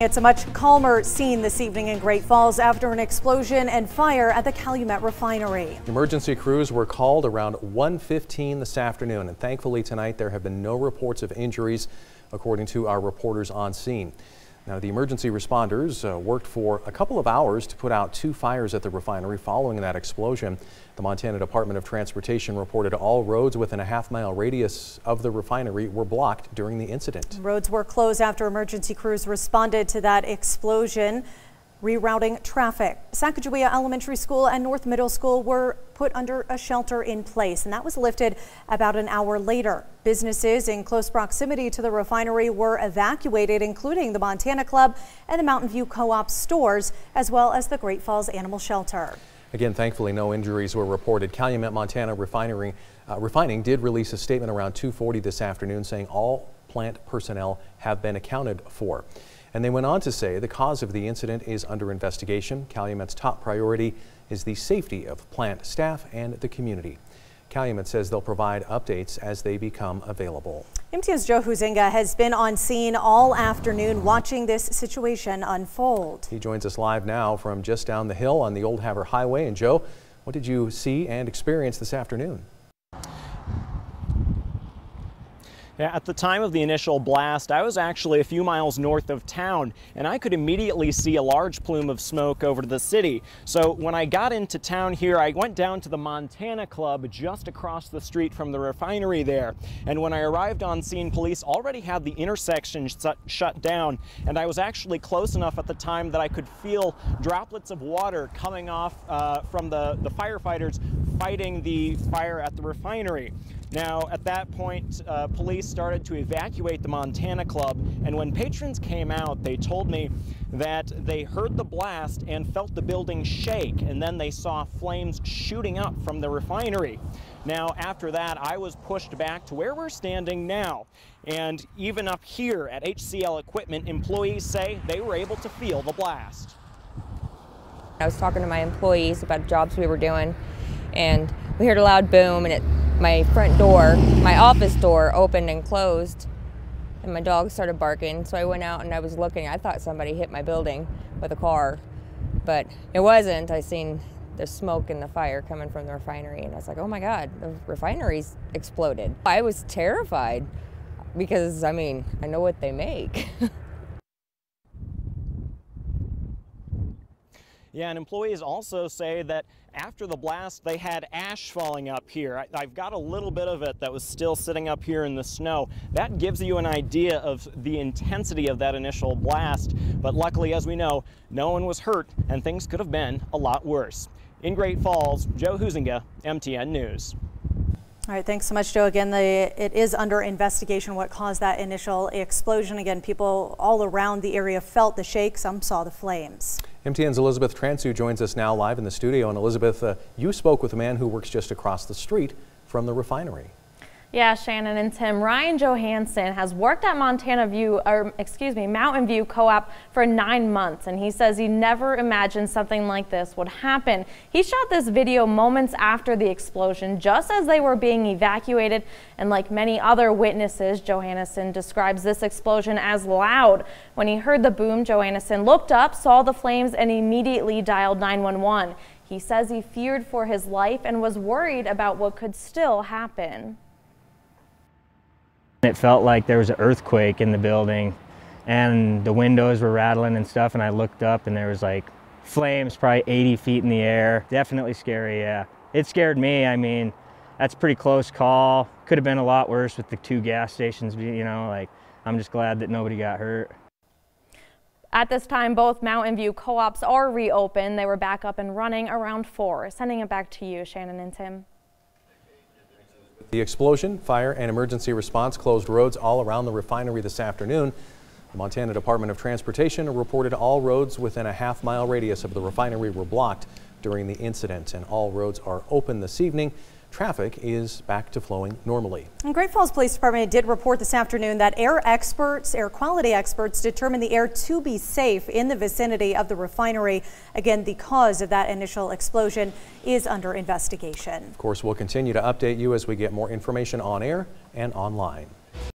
It's a much calmer scene this evening in Great Falls after an explosion and fire at the Calumet refinery. Emergency crews were called around 1:15 this afternoon, and thankfully tonight there have been no reports of injuries, according to our reporters on scene. Now, the emergency responders worked for a couple of hours to put out 2 fires at the refinery following that explosion. The Montana Department of Transportation reported all roads within a half-mile radius of the refinery were blocked during the incident. Roads were closed after emergency crews responded to that explosion, rerouting traffic. Sacagawea Elementary School and North Middle School were put under a shelter in place, and that was lifted about an hour later. Businesses in close proximity to the refinery were evacuated, including the Montana Club and the Mountain View Co-op stores, as well as the Great Falls Animal Shelter. Again, thankfully, no injuries were reported. Calumet Montana Refining did release a statement around 2:40 this afternoon saying all plant personnel have been accounted for. And they went on to say the cause of the incident is under investigation. Calumet's top priority is the safety of plant staff and the community. Calumet says they'll provide updates as they become available. MTN's Joe HUISINGA has been on scene all afternoon watching this situation unfold. He joins us live now from just down the hill on the Old Havre Highway. And Joe, what did you see and experience this afternoon? Yeah, at the time of the initial blast, I was actually a few miles north of town, and I could immediately see a large plume of smoke over to the city. So when I got into town here, I went down to the Montana Club just across the street from the refinery there. And when I arrived on scene, police already had the intersection shut down, and I was actually close enough at the time that I could feel droplets of water coming off from the firefighters fighting the fire at the refinery. Now, at that point, police started to evacuate the Montana Club, and when patrons came out, they told me that they heard the blast and felt the building shake, and then they saw flames shooting up from the refinery. Now, after that, I was pushed back to where we're standing now, and even up here at HCL Equipment, employees say they were able to feel the blast. I was talking to my employees about jobs we were doing, and we heard a loud boom, and my front door, my office door, opened and closed, and my dog started barking. So I went out and I was looking. I thought somebody hit my building with a car, but it wasn't. I seen the smoke and the fire coming from the refinery, and I was like, oh my God, the refinery's exploded. I was terrified because, I mean, I know what they make. Yeah, and employees also say that after the blast, they had ash falling up here. I've got a little bit of it that was still sitting up here in the snow. That gives you an idea of the intensity of that initial blast. But luckily, as we know, no one was hurt, and things could have been a lot worse. In Great Falls, Joe HUISINGA, MTN News. All right, thanks so much, Joe. Again, it is under investigation what caused that initial explosion. Again, people all around the area felt the shake. Some saw the flames. MTN's Elizabeth TRANSUE joins us now live in the studio. And Elizabeth, you spoke with a man who works just across the street from the refinery. Yeah, Shannon and Tim, Ryan Johansson has worked at Mountain View Co-op for 9 months, and he says he never imagined something like this would happen. He shot this video moments after the explosion, just as they were being evacuated, and like many other witnesses, Johansson describes this explosion as loud. When he heard the boom, Johansson looked up, saw the flames, and immediately dialed 911. He says he feared for his life and was worried about what could still happen. It felt like there was an earthquake in the building, and the windows were rattling and stuff, and I looked up and there was like flames probably 80 feet in the air. Definitely scary, yeah. It scared me. I mean, that's a pretty close call. Could have been a lot worse with the 2 gas stations, you know, like, I'm just glad that nobody got hurt. At this time, both Mountain View co-ops are reopened. They were back up and running around 4. Sending it back to you, Shannon and Tim. The explosion, fire, and emergency response closed roads all around the refinery this afternoon. The Montana Department of Transportation reported all roads within a half-mile radius of the refinery were blocked during the incident, and all roads are open this evening. Traffic is back to flowing normally. And Great Falls Police Department did report this afternoon that air quality experts determined the air to be safe in the vicinity of the refinery. Again, the cause of that initial explosion is under investigation. Of course, we'll continue to update you as we get more information on air and online.